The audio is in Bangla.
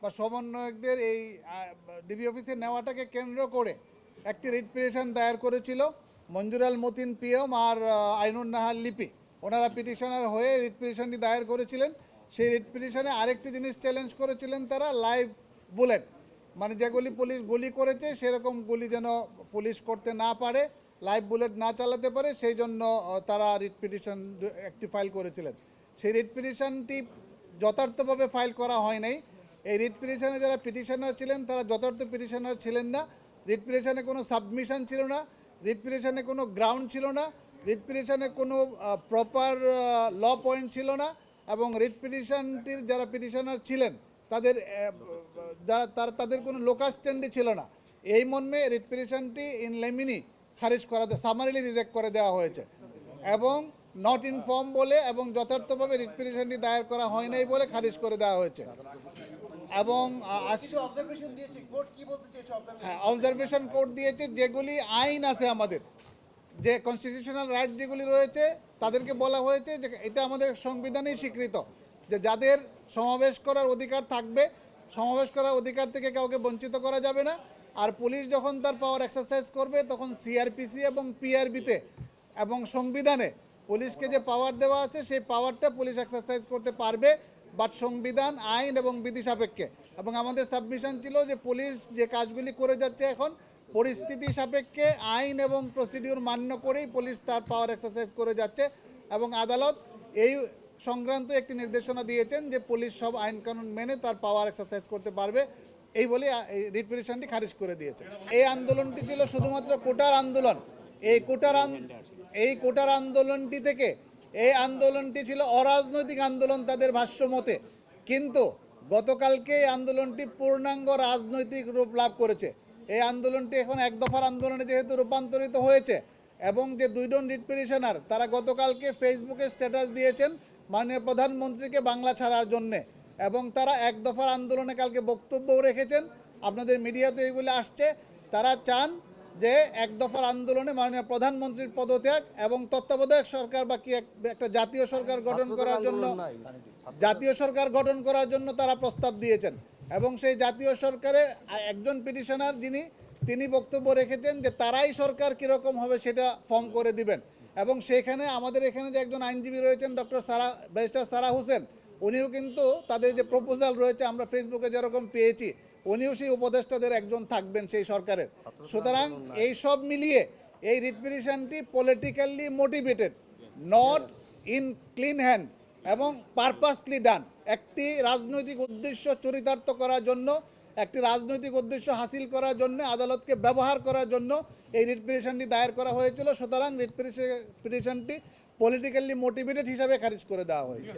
বা সমন্বয়কদের এই ডিবি অফিসে নেওয়াটাকে কেন্দ্র করে একটি রিট পিটিশন দায়ের করেছিল মঞ্জুরাল মতিন পিএম আর আইনুন নাহার লিপি। ওনারা পিটিশনার হয়ে রিট পিটিশনটি দায়ের করেছিলেন। সেই রিট পিটিশনে আরেকটি জিনিস চ্যালেঞ্জ করেছিলেন তারা, লাইভ বুলেট, মানে যেগুলি পুলিশ গুলি করেছে সেরকম গুলি যেন পুলিশ করতে না পারে, লাইভ বুলেট না চালাতে পারে, সেই জন্য তারা রিট পিটিশন একটি ফাইল করেছিলেন। সেই রিট পিটিশনটি যথার্থভাবে ফাইল করা হয় নাই। এই রিট পিটিশনে যারা পিটিশনার ছিলেন তারা যথার্থ পিটিশনার ছিলেন না। রিট পিটিশনে কোনো সাবমিশন ছিল না, রিট পিটিশনে কোনো গ্রাউন্ড ছিল না, রিট পিটিশনে কোনো প্রপার ল পয়েন্ট ছিল না, এবং রিট পিটিশনটির যারা পিটিশনার ছিলেন তাদের কোনো লোকাস স্ট্যান্ডই ছিল না। এই মর্মে রিট পিটিশনটি ইন লেমিনি খারিজ করা, সামারিলি রিজেক্ট করে দেওয়া হয়েছে এবং নট ইনফর্ম বলে এবং যথার্থভাবে রিট পিটিশনটি দায়ের করা হয় নাই বলে খারিজ করে দেওয়া হয়েছে। এবং অবজারভেশন কোর্ট দিয়েছে যেগুলি আইন আছে, আমাদের যে কনস্টিটিউশনাল রাইট যেগুলি রয়েছে তাদেরকে বলা হয়েছে যে এটা আমাদের সংবিধানেই স্বীকৃত যে যাদের সমাবেশ করার অধিকার থাকবে, সমাবেশ করার অধিকার থেকে কাউকে বঞ্চিত করা যাবে না। আর পুলিশ যখন তার পাওয়ার এক্সারসাইজ করবে তখন সিআরপিসি এবং পিআরবিতে এবং সংবিধানে পুলিশকে যে পাওয়ার দেওয়া আছে সেই পাওয়ারটা পুলিশ এক্সারসাইজ করতে পারবে, বাট সংবিধান, আইন এবং বিধি সাপেক্ষে। এবং আমাদের সাবমিশন ছিল যে পুলিশ যে কাজগুলি করে যাচ্ছে এখন পরিস্থিতি সাপেক্ষে আইন এবং প্রসিডিউর মান্য করেই পুলিশ তার পাওয়ার এক্সারসাইজ করে যাচ্ছে, এবং আদালত এই সংক্রান্ত একটি নির্দেশনা দিয়েছেন যে পুলিশ সব আইন কানুন মেনে তার পাওয়ার এক্সারসাইজ করতে পারবে, এই বলে এই রিট পিটিশনটি খারিজ করে দিয়েছে। এই আন্দোলনটি ছিল শুধুমাত্র কোটার আন্দোলন। এই কোটার আন্দোলনটি থেকে এই আন্দোলনটি ছিল অরাজনৈতিক আন্দোলন তাদের ভাষ্য মতে, কিন্তু গতকালকে এই আন্দোলনটি পূর্ণাঙ্গ রাজনৈতিক রূপ লাভ করেছে। এই আন্দোলনটি এখন এক দফার আন্দোলনে যেহেতু রূপান্তরিত হয়েছে, এবং যে দুইজন রিট পিটিশনার তারা গতকালকে ফেসবুকে স্ট্যাটাস দিয়েছেন মাননীয় প্রধানমন্ত্রীকে বাংলা ছাড়ার জন্যে, এবং তারা এক দফার আন্দোলনে কালকে বক্তব্যও রেখেছেন, আপনাদের মিডিয়াতে এগুলো আসছে। তারা চান যে এক দফার আন্দোলনে মাননীয় প্রধানমন্ত্রীর পদত্যাগ এবং তত্ত্বাবধায়ক সরকার বা কি একটা জাতীয় সরকার গঠন করার জন্য তারা প্রস্তাব দিয়েছেন। এবং সেই জাতীয় সরকারে একজন পিটিশনার তিনি বক্তব্য রেখেছেন যে তারাই সরকার কীরকম হবে সেটা ফর্ম করে দিবেন। এবং সেখানে আমাদের এখানে যে একজন আইনজীবী রয়েছেন ব্যারিস্টার সারা হোসেন, উনিও কিন্তু তাদের যে প্রপোজাল রয়েছে আমরা ফেসবুকে যেরকম পেয়েছি, উনিও সেই উপদেষ্টাদের একজন থাকবেন সেই সরকারের। সুতরাং এই সব মিলিয়ে এই রিট পিটিশনটি politically motivated, not in clean hand এবং পারপাসলি ডান। একটি রাজনৈতিক উদ্দেশ্য চরিতার্থ করার জন্য, একটি রাজনৈতিক উদ্দেশ্য হাসিল করার জন্য, আদালতকে ব্যবহার করার জন্য এই রিট পিটিশনটি দায়ের করা হয়েছিল। সুতরাং রিট পিটিশনটি পলিটিক্যালি মোটিভেটেড হিসাবে খারিজ করে দেওয়া হয়েছে।